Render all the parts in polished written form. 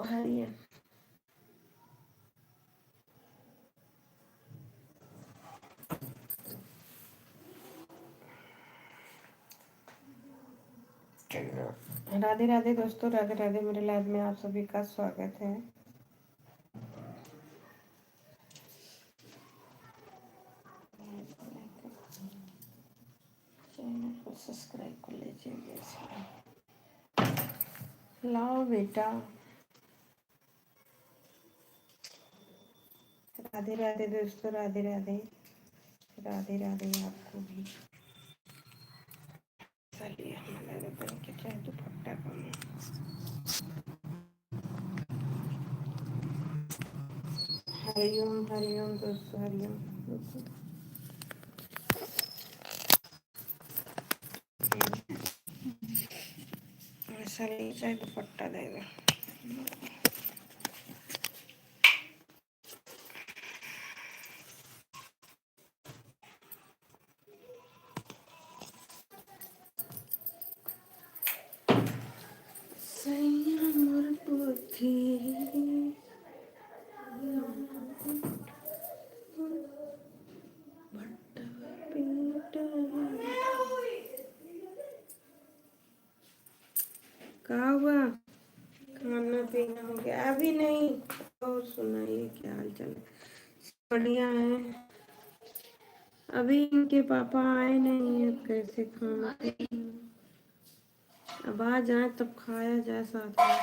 हरिया राधे राधे दोस्तों, राधे राधे। मेरे लाइव में आप सभी का स्वागत है। चैनल को सब्सक्राइब कर लीजिए। लाओ बेटा। राधे राधे दोस्तों, राधे राधे। राधे राधे आपको भी। चलिए हमारे बन के चाहे दुपट्टा कम। हरिओम हरिओम दोस्तों, हरिओम। ऐसा ले चाहे दुपट्टा देगा। मोर पोथी कहा हुआ खाना पीना हो गया? अभी नहीं। और सुनाइए, क्या हाल चाल है? बढ़िया है। अभी इनके पापा आए नहीं है, कैसे खाना? अब आ जाए तब खाया जाए साथ में।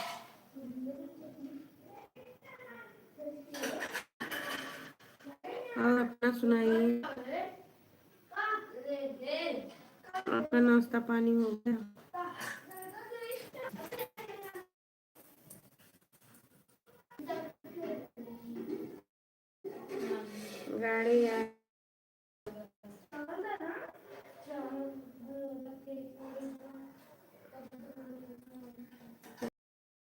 और अपना सुनाइए, आपका नाश्ता पानी हो गया? गाड़ी आ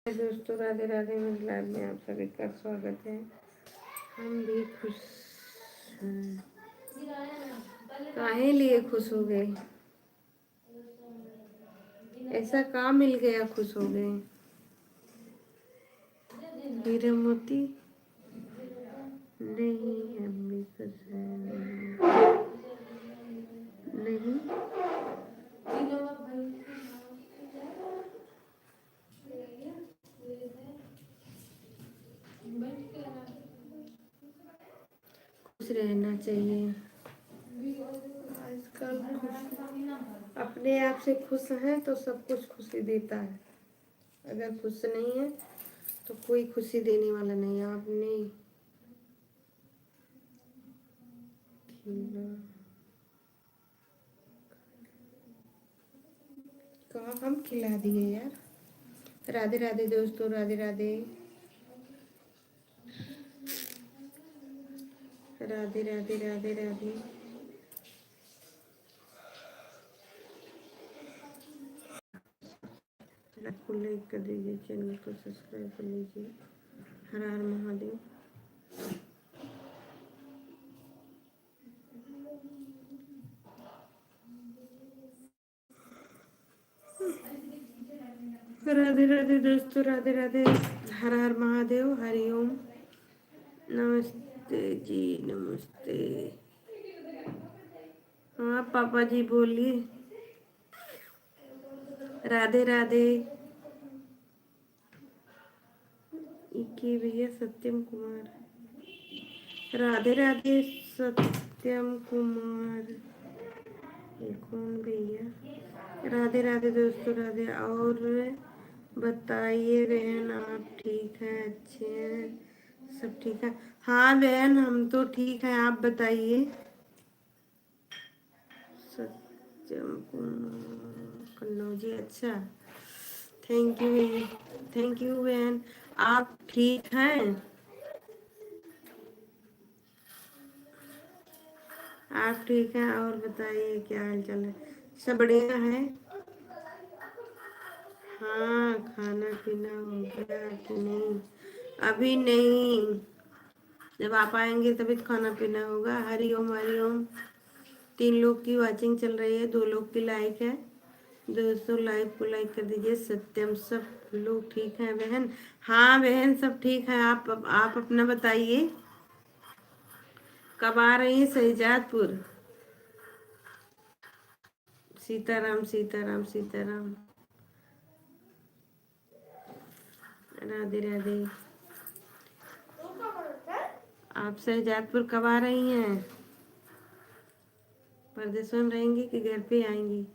दोस्तों, राधे राधे। मेरे लाइव में आप सभी का स्वागत है। हम भी खुश हैं। काहे लिए खुश हो गए? ऐसा काम मिल गया खुश हो गए? हीरा मोती नहीं, हम भी खुश हैं। नहीं खुश रहना चाहिए आजकल। खुश अपने आप से खुश है तो सब कुछ खुशी देता है। अगर खुश नहीं है तो कोई खुशी देने वाला नहीं है। आपने कहा हम खिला दिए यार। राधे राधे दोस्तों, राधे राधे। राधे राधे राधे राधे। को लाइक कर दीजिए, चैनल को सब्सक्राइब कर लीजिए। हर हर महादेव। राधे राधे दोस्तों, राधे राधे। हर हर महादेव, हरिओम। नमस्ते जी, नमस्ते। हाँ पापा जी बोलिए। राधे राधे। इके भैया सत्यम कुमार। राधे राधे सत्यम कुमार। ये कौन भैया? राधे राधे दोस्तों, राधे। और बताइए बहन, आप ठीक हैं? अच्छे हैं? सब ठीक है? हाँ बहन, हम तो ठीक हैं। आप बताइए। सत्यम कुमार कन्नौजी, अच्छा। थैंक यू, थैंक यू बहन। आप ठीक हैं? आप ठीक हैं? और बताइए क्या हाल चाल है? सब बढ़िया है? हाँ, खाना पीना हो गया कि नहीं? अभी नहीं। जब आप आएंगे तभी तो खाना पीना होगा। हरिओम हरिओम। 3 लोग की वाचिंग चल रही है, 2 लोग की लाइक है। दोस्तों लाइव को लाइक कर दीजिए। सत्यम, सब लोग ठीक हैं बहन? हाँ बहन, सब ठीक है। आप अपना बताइए, कब आ रही हैं शहजादपुर? सीताराम सीताराम सीताराम। राधे राधे। आप शहजादपुर कब आ रही हैं? परदेशों में रहेंगी कि घर पे आएंगी?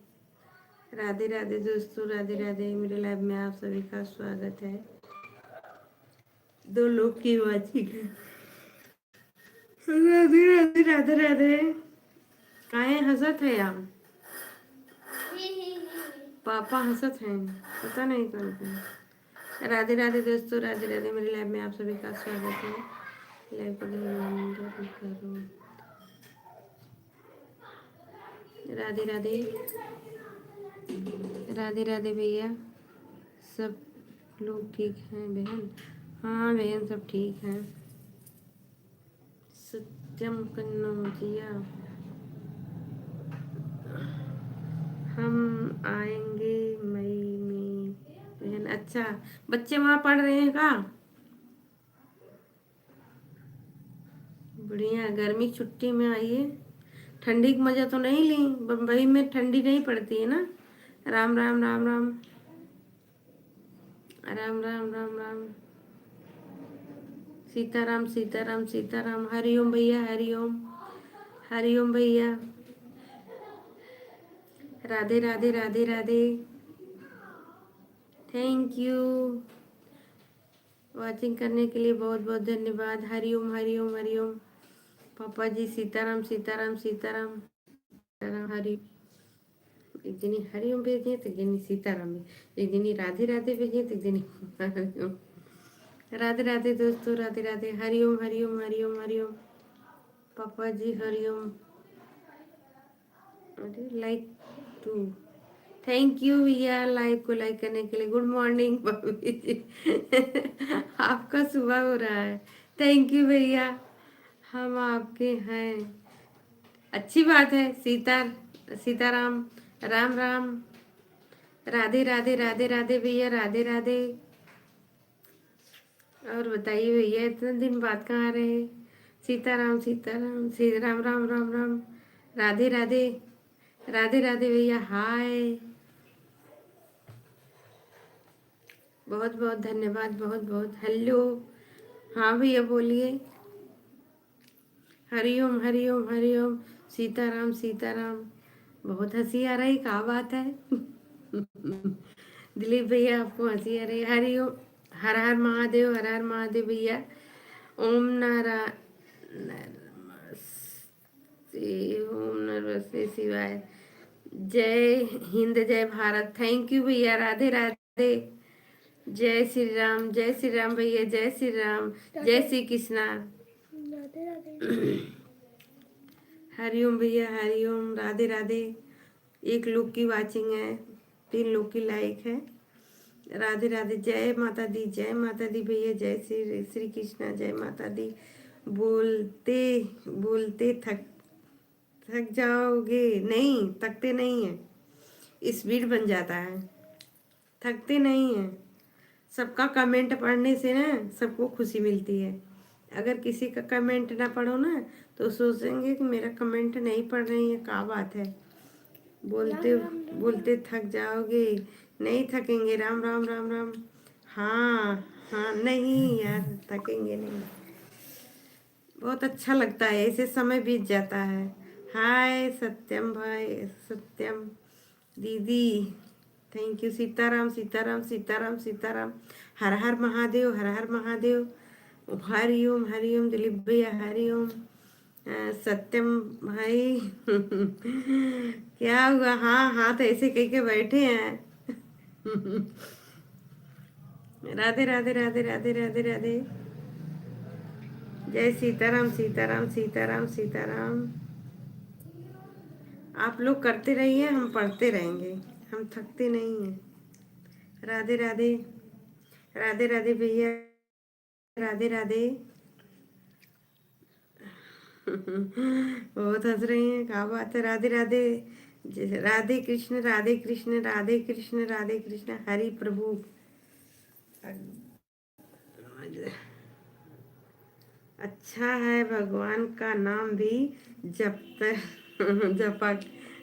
राधे राधे दोस्तों, राधे राधे। मेरे लाइव में आप सभी का स्वागत है। दो लोग की वाचिक है। राधे राधे राधे राधे। काहे हंसत है आप? पापा हंसत हैं, पता नहीं कौन कौन। राधे राधे दोस्तों, राधे राधे। मेरे लाइव में आप सभी का स्वागत है। लाइव को करो। राधे राधे। राधे राधे भैया। सब लोग ठीक हैं बहन? हाँ बहन, सब ठीक हैं। सत्यम कन्नौजिया, हम आएंगे मई में बहन। अच्छा, बच्चे वहाँ पढ़ रहे हैं का? बढ़िया, गर्मी की छुट्टी में आइए। ठंडी का मजा तो नहीं ली? बम्बई में ठंडी नहीं पड़ती है ना? राम राम राम राम। राम राम राम राम। सीताराम सीताराम सीताराम। हरिओम भैया, हरिओम। हरिओम भैया। Radhe Radhe Radhe Radhe. Thank you. Watching करने के लिए बहुत बहुत धन्यवाद। हरिओम हरिओम हरिओम। पापा जी सीताराम सीताराम सीताराम सीताराम। हरि एक दिन हरिओम भेजिए तो एक दिन सीताराम, एक दिन राधे राधे भेजिए तो एक दिन हरिओम। राधे राधे दोस्तों, राधे राधे। हरिओम हरिओम हरिओम हरिओम। पापा जी हरिओम। अरे लाइक टू। थैंक यू भैया लाइव को लाइक करने के लिए। गुड मॉर्निंग भाभी जी। आपका सुबह हो रहा है। थैंक यू भैया, हम आपके हैं। अच्छी बात है। सीताराम, राम राम। राधे राधे राधे राधे भैया, राधे राधे। और बताइए भैया, इतने दिन बाद कहाँ रहे? सीताराम सीताराम राम राम राम राम। राधे राधे। राधे राधे भैया, हाय। बहुत बहुत धन्यवाद, बहुत बहुत। हेलो। हाँ भैया बोलिए। हरिओम हरिओम हरिओम। सीताराम सीताराम। बहुत हंसी आ रही, क्या बात है? दिलीप भैया, आपको हंसी आ रही है? हरिओम। हर हर महादेव, हर हर महादेव भैया। ओम ओम नमस्ते शिवाय। जय हिंद, जय भारत। थैंक यू भैया, राधे राधे। जय श्री राम, जय श्री राम भैया, जय श्री राम, जय श्री कृष्णा। हरिओम भैया, हरिओम। राधे राधे। एक लोग की वाचिंग है, 3 लोग की लाइक है। राधे राधे। जय माता दी, जय माता दी भैया, जय श्री श्री कृष्णा, जय माता दी। बोलते बोलते थक थक जाओगे? नहीं, थकते नहीं है, स्पीड बन जाता है, थकते नहीं है। सबका कमेंट पढ़ने से ना सबको खुशी मिलती है। अगर किसी का कमेंट ना पढ़ो ना तो सोचेंगे कि मेरा कमेंट नहीं पढ़ रही है, क्या बात है। बोलते बोलते थक जाओगे? नहीं थकेंगे। राम राम राम राम। हाँ हाँ, नहीं यार, थकेंगे नहीं। बहुत अच्छा लगता है, ऐसे समय बीत जाता है। हाय सत्यम भाई, सत्यम दीदी। Thank you. सीताराम सीताराम सीताराम सीताराम। हर हर महादेव, हर हर महादेव। हरिओम हरिओम दिलीप भैया, हरिओम। सत्यम भाई। क्या हुआ? हाँ हाँ, तो ऐसे कह के बैठे हैं। राधे राधे राधे राधे राधे राधे। जय सीताराम सीताराम सीताराम सीताराम। आप लोग करते रहिए, हम पढ़ते रहेंगे, हम थकते नहीं हैं। राधे राधे। राधे राधे भैया, राधे राधे। बहुत हंस रही हैं, क्या बात है। राधे राधे। राधे कृष्ण राधे कृष्ण राधे कृष्ण राधे कृष्ण हरि प्रभु। अच्छा है भगवान का नाम भी जपता जपा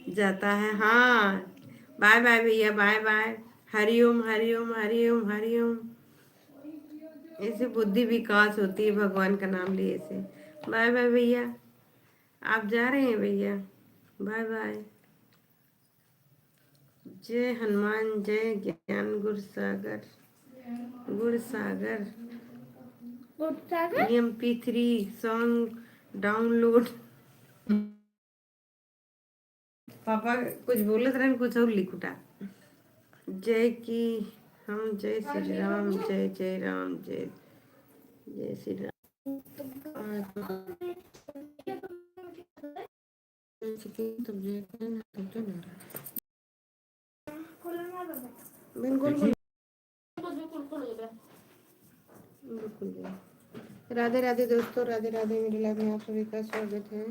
जाता है। हाँ, बाय बाय भैया, बाय बाय। हरिओम हरिओम हरिओम हरिओम। ऐसे बुद्धि विकास होती है भगवान का नाम लिए से। बाय बाय भैया, आप जा रहे हैं भैया, बाय बाय। जय हनुमान, जय ज्ञान गुरु सागर, गुरु सागर। MP3 song download. पापा कुछ बोले तो कुछ और लिख उठा। जय की हम जय श्री राम, जय जय राम, जय जय श्री राम। बिल्कुल बिल्कुल। राधे राधे दोस्तों, राधे राधे। मेरी लाइफ में आप सभी का स्वागत है।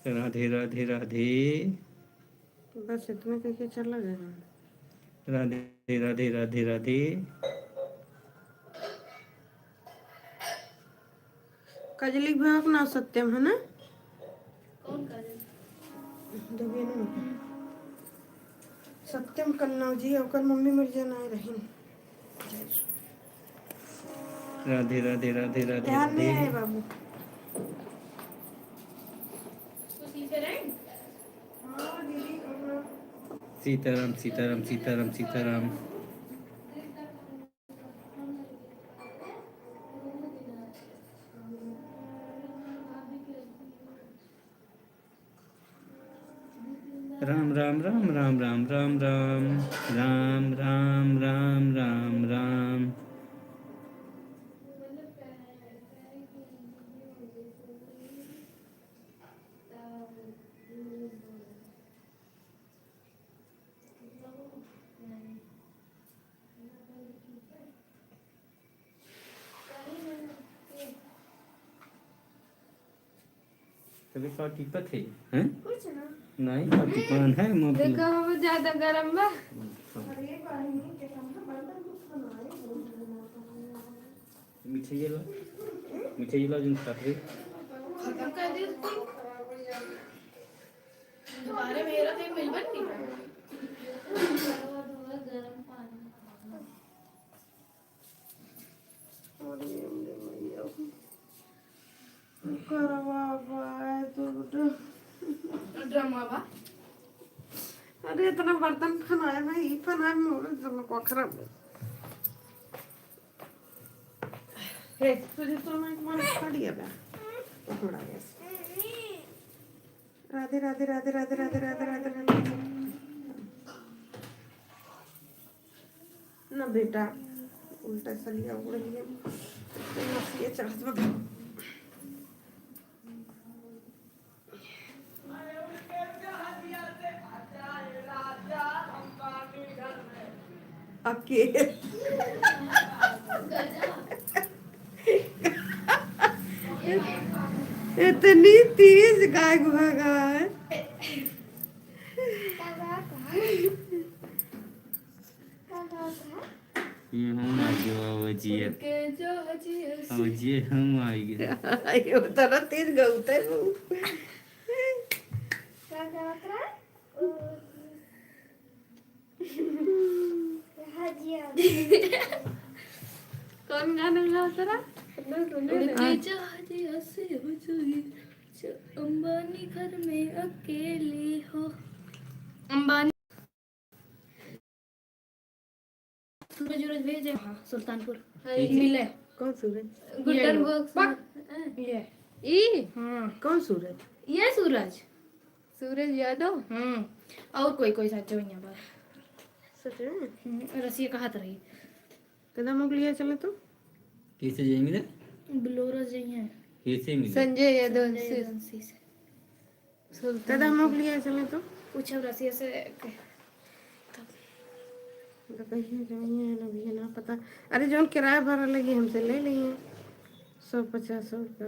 राधे राधे राधे। बस इतना करके चला गया। राधे राधे राधे राधे। कजली भाग ना सत्यम है ना? कौन काजल? सत्यम कन्नौ जी और मम्मी मिर्जा ना रही। राधे राधे राधे राधे ध्यान नहीं राधे। आए बाबू। सीताराम सीताराम सीताराम सीताराम। राम राम राम राम राम राम राम राम राम राम राम राम। तभी पार्टी पर थे हैं? कुछ ना। नहीं पार्टी पान है मोबाइल। देखो वो ज्यादा गरम बा। मिठाई ला, मिठाई ला जिन खाते। खत्म कर दी उसको। दोबारा मेरा फिर मिलबन नहीं गरम पानी। ड्रामा बा। अरे इतना बर्तन फनाए भाई, फनाए मोर को खराब है। तुझे तो मैं मन खा दिया बा थोड़ा गैस। राधे राधे राधे राधे राधे राधे राधे राधे। ना बेटा उल्टा सलिया उड़ लिया ये चढ़त बता। अकेले इतनी तेज गाय भागा है। ये हम आ गए बाबा जी है। बाबा जी हम आ गए। ये उतना तेज गौता है वो। कौन गाना गा तेरा? अंबानी घर में अकेली हो। अंबानी सूरज सूरज भेजे हाँ सुल्तानपुर मिले। कौन सूरज? गुटनबर्ग ये ई हाँ कौन सूरज? ये सूरज सूरज यादव। और कोई कोई साथ जो यहाँ पर सच में रसिया कहाँ तो रही कदम लिया चले तो कैसे जाएंगे रे? ब्लोरो जाइए कैसे मिले? संजय यादव एजेंसी से कदम लिया चले तो पूछा रसिया से कहिए है ना भैया ना पता। अरे जौन किराया भरा लगी हमसे ले लिए। 150 रुपया।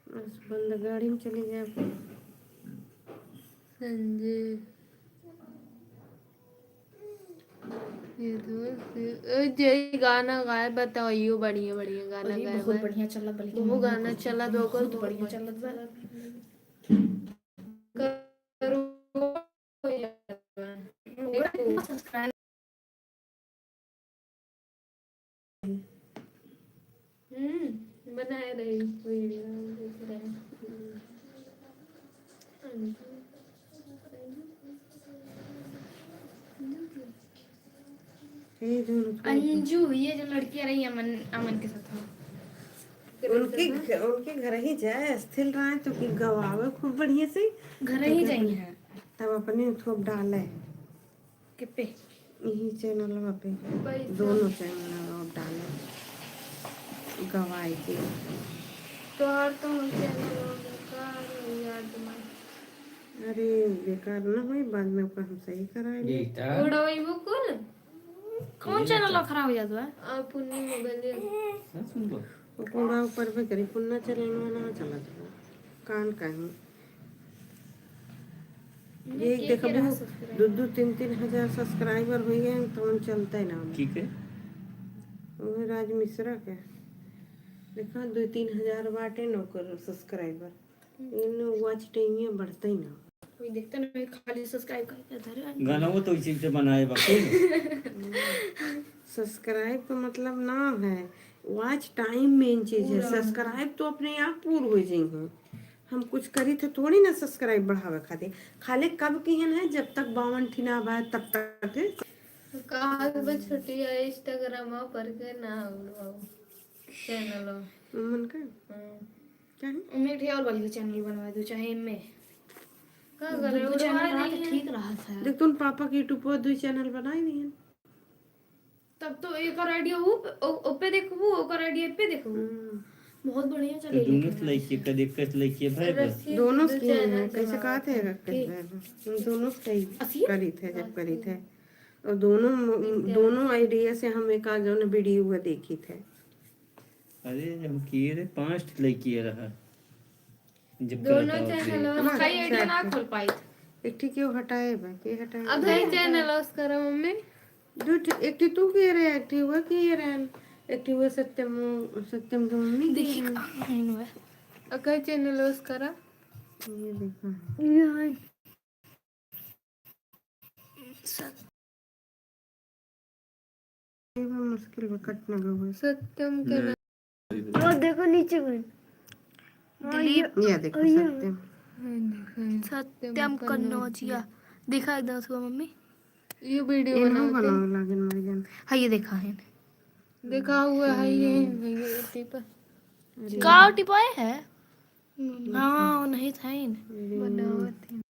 बस बंद गाड़ी में चली जाए। संजय ये तो जय गाना गाए बताओ, यो बढ़िया बढ़िया गाना अरे गाए बहुत बढ़िया चला, बल्कि वो गाना चला दो बहुत बढ़िया चलत बा। सब्सक्राइब बनाए रही वीडियो देख रहे हैं। ये दोनों अंजू, ये जो लड़की रही अमन अमन के साथ में, उनके घर ही जाए स्थिर रहे तो कि गवावे खूब बढ़िया से, घर ही जाई हैं तब अपने थोप डाले के पे। यही चैनल पे दोनों चैनल डाले गवाई के। तो हर तो चैनल याद में अरे बेकार ना हुई, बाद में ओकर हम सही कराएंगे। गीता उड़ाई वो कौन कौन चैनल खराब हो जाता है? आप पुन्नी मोबाइल ना सुन लो वो पूरा ऊपर पे करी पुन्ना चलना ना चला था कान कहीं ये देखबू 2-3 हजार सब्सक्राइबर हो गए तो हम चलते ना। ठीक है वो राज मिश्रा के देखा 2-3 हजार बाटे नौकर सब्सक्राइबर इन वॉच टाइम बढ़ते ही ना। कोई देखते ना, खाली सब्सक्राइब करके धरे गाना वो तो इसी से बनाए बाकी सब्सक्राइब का मतलब ना है, वॉच टाइम मेन चीज है। सब्सक्राइब तो अपने आप पूर्ण हो जाएंगे। हम कुछ करी थे थोड़ी ना सब्सक्राइब बढ़ावे खातिर, खाली कब की है जब तक 52 ठिना बा तब तक है। कहा बस छोटी है इंस्टाग्राम पर के ना चैनल मन का क्या है उन्हें ढेर और वाली चैनल बनवा दो, चाहे इनमें का करे दो चैनल रहा तो ठीक रहा था। देख तुम पापा के यूट्यूब पर 2 चैनल बनाई दिए। तब तो एक और आइडिया हो ओपे देखबू, ओकर आइडिया पे देखबू, बहुत बढ़िया तो चले। दोनों से लेके कदे कस लेके भाई बस दोनों से है कैसे कहा थे दोनों से करी थे जब करी थे और दोनों आइडिया से हम एक आज वीडियो हुआ देखी थे। अरे हम किए रे 5 लेके रहा जब दोनों करता चैनल होते कई आइडिया ना खोल पाई। एक ठीक है वो हटाए बा के हटाए अब है चैनल लॉस करो मम्मी दो एक ठीक तू के रे एक ठीक हुआ कि रे एक ठीक हुआ सत्यम की मम्मी देखिए की कहां अगर चैनल लॉस करा ये देखा ये भी मुश्किल में कटने लगा सत्यम के नाम और देखो नीचे में दिलीप, ये देखो सत्यम सत्यम कन्नौजिया देखा एकदम सुबह मम्मी। ये वीडियो इनको बनाते बनाओ लगिन मर जान हाँ ये देखा है देखा हुआ है ये टिप का टिपाए है। हाँ वो नहीं था इन बनावत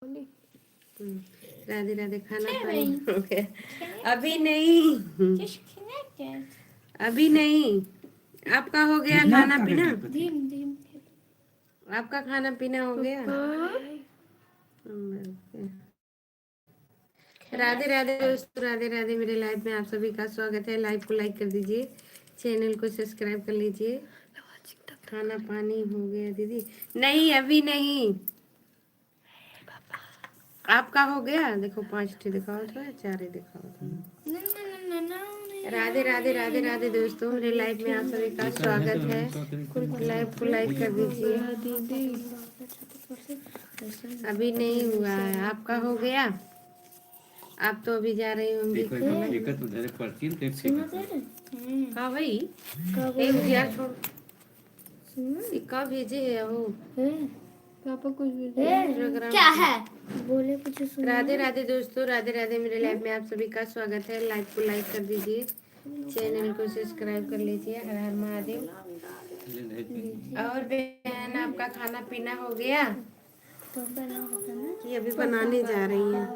बोली राधे राधे। खाना पानी हो गया? अभी नहीं, अभी नहीं। आपका हो गया खाना पीना? धीम धीम आपका खाना पीना हो गया? राधे राधे दोस्तों, राधे राधे। मेरे लाइव में आप सभी का स्वागत है। लाइव को लाइक कर दीजिए, चैनल को सब्सक्राइब कर लीजिए। खाना पानी हो गया दीदी? नहीं अभी नहीं। आपका हो गया? देखो 5 दिखाओ तो, 4 दिखाओ तो। राधे राधे राधे राधे दोस्तों, मेरे लाइव में आप सभी का स्वागत है। लाइव को लाइक कर दीजिए। अभी नहीं हुआ है। आपका हो गया? आप तो अभी जा रही होंगी। हाँ भाई, एक यार छोड़, कब भेजे है वो? पापा कुछ भी क्या है बोले कुछ सुन। राधे राधे दोस्तों, राधे राधे। मेरे लाइव में आप सभी का स्वागत है। लाइव को लाइक कर दीजिए, चैनल को सब्सक्राइब कर लीजिए। हर हर महादेव। और बहन, आपका खाना पीना हो गया? तो बना होता ना। ये अभी बनाने जा रही हैं।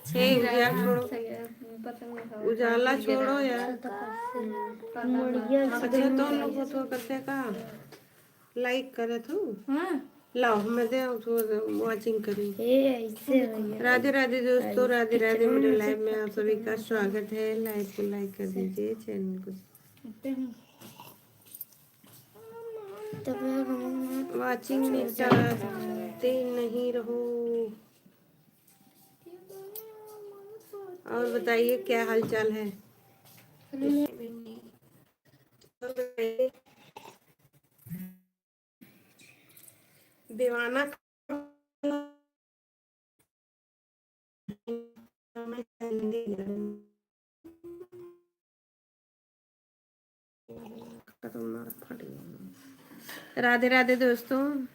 उजाला छोड़ो, उजाला छोड़ो यार। अच्छा तो उन लोग तो करते का लाइक करे तो लाओ, मैं दे वॉचिंग करी। राधे राधे दोस्तों, राधे राधे। मेरे लाइव में आप सभी का स्वागत है। लाइव को लाइक कर दीजिए, चैनल को वॉचिंग में चाहते नहीं रहो। और बताइए क्या हाल चाल है? दीवाना राधे राधे दोस्तों,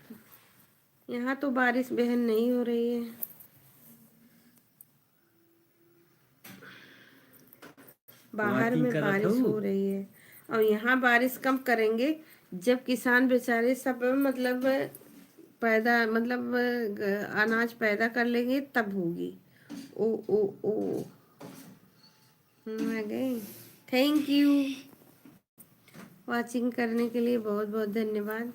यहाँ तो बारिश बहन नहीं हो रही है। बाहर में बारिश हो रही है, और यहाँ बारिश कम करेंगे जब किसान बेचारे सब मतलब अनाज पैदा कर लेंगे तब होगी। ओ ओ ओ मैं गई। थैंक यू वॉचिंग करने के लिए, बहुत बहुत धन्यवाद।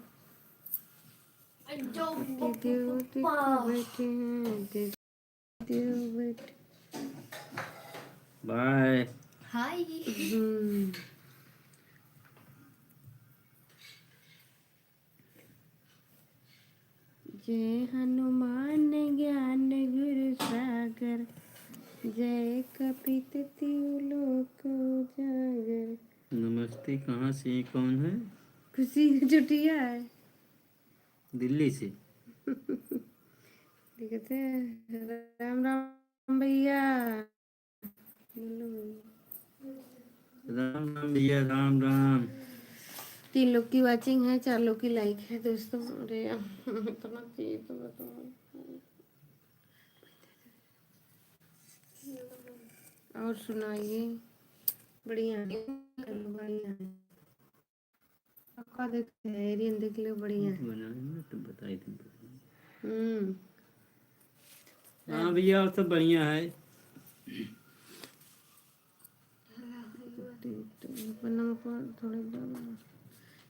बाय। हाय। जय हनुमान ज्ञान गुरु सागर, जय कपित तिहु लोक उजागर। नमस्ते। कहाँ से, कौन है? खुशी जुटिया है दिल्ली से। देखते हैं। राम राम भैया। राम राम भैया, राम राम। 3 लोग की वाचिंग है, 4 लोग की लाइक है दोस्तों। अरे इतना चाहिए तो बताओ। और सुनाइए। बढ़िया है, बढ़िया है। आपका देखते हैं, एरियन देख लो, बढ़िया है। बनाए तो बताई थी। हाँ भैया, और सब बढ़िया है।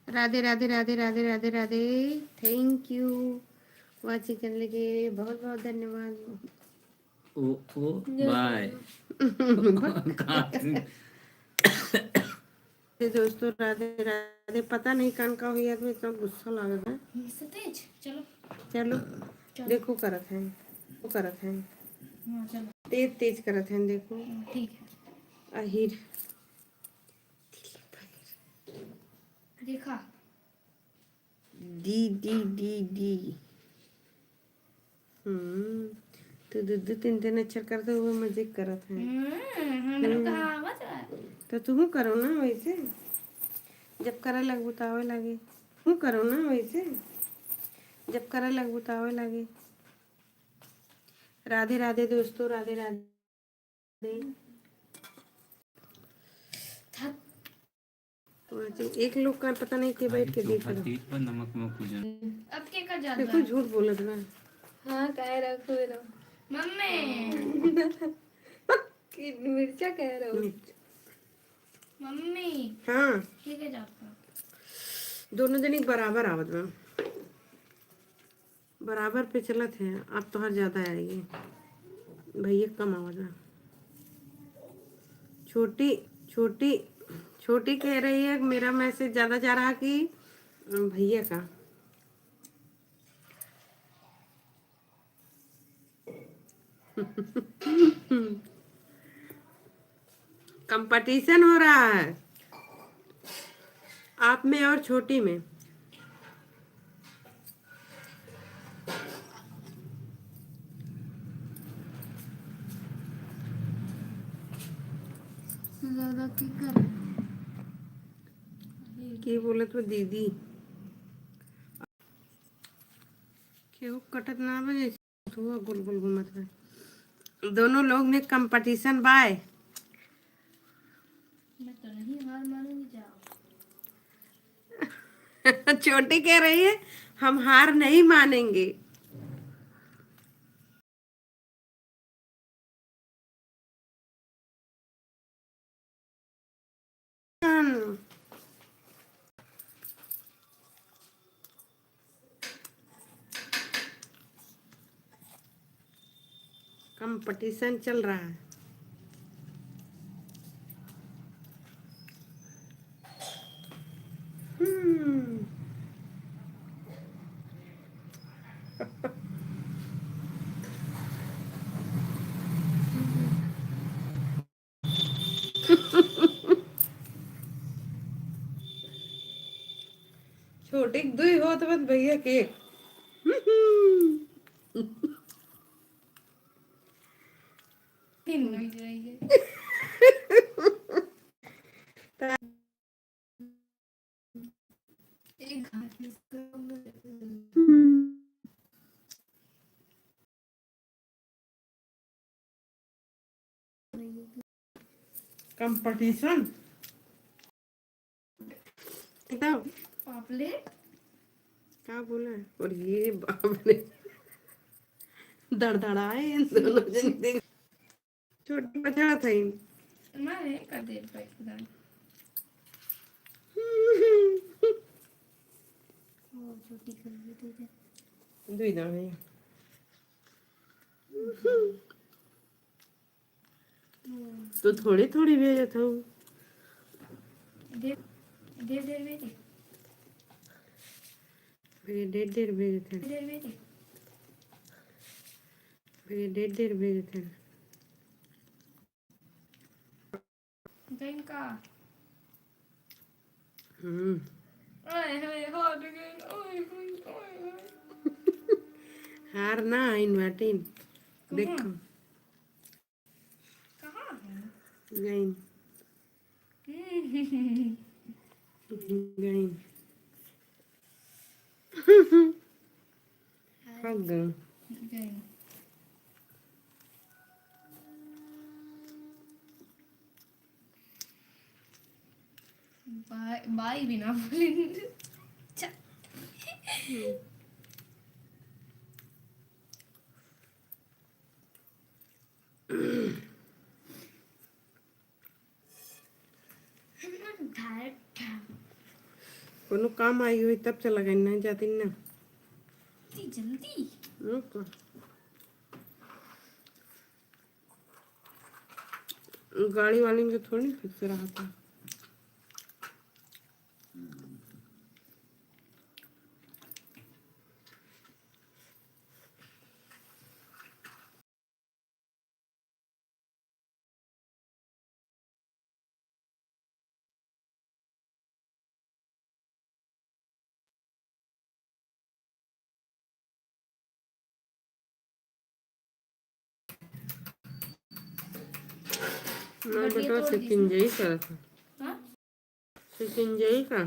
Radhe Radhe Radhe Radhe Radhe Radhe. Thank you watching करने के लिए, बहुत बहुत धन्यवाद। ओ बाय। दोस्तों राधे राधे। पता नहीं कान का हुआ तो इतना गुस्सा लगा है। सतेज चलो चलो देखो करत है, वो करत है, तेज तेज करत है। देखो ठीक है। अहिर देखा डी डी डी डी। तो 2-2 3 अक्षर करते हुए मजे करत है। तो तुम करो ना वैसे, जब करे लगू तो आवे लगे। तुम करो ना वैसे, जब करे लगू तो आवे लगे। राधे राधे दोस्तों, राधे राधे। एक लोग का पता नहीं के बैठ के देख रहा। नमक अब क्या कर जाता देखो झूठ बोलत ना। हाँ कहे रखो मम्मी मिर्चा कह रहे हो? मम्मी हाँ ठीक है जाता दोनों जनी बराबर आवत में बराबर पे चलत है। अब तो हर ज्यादा आएगी भैया कम आवत में। छोटी छोटी छोटी कह रही है मेरा मैसेज ज्यादा जा रहा कि भैया का। कंपटीशन हो रहा है आप में और छोटी में। ज्यादा की कर की बोले तो दीदी क्यों कटत ना बजे हुआ गोल गोल घूमत है। दोनों लोग ने कंपटीशन बाय। मैं तो नहीं हार मानूंगी जाओ। छोटी कह रही है हम हार नहीं मानेंगे। कंपटीशन चल रहा है। हम्म, छोटी दुई हो तो बस भैया के। तीन लग जाएगी एक हाथ में कंपटीशन एकदम पापलेट क्या बोला है? और ये बाप रे दड़दड़ाए इन दोनों जन देख। छोटी बछड़ा था इन। मैं नहीं कर दे पाई खुदा वो छोटी कर दी थी दुई दाने तो थोड़ी थोड़ी भेजा था देर देर देर बेटी डेढ़ डेढ़ भेजे थे। देर बेटी डेढ़ डेढ़ भेजे थे। का हम्म ओए होए हार गई ओए होए ओए होए हार ना इन बाटिन देखो कहाँ है गईन गईन भाग गई। गई बाय बाय बिना बोले कोनो काम आई हुई तब चला गई ना जाती ना। जल्दी रुको। गाड़ी वाले को थोड़ी फिक्स रहा था। मैं बट ये बेटा तोड़ दी सिकिंजई करा था। हाँ सिकिंजई का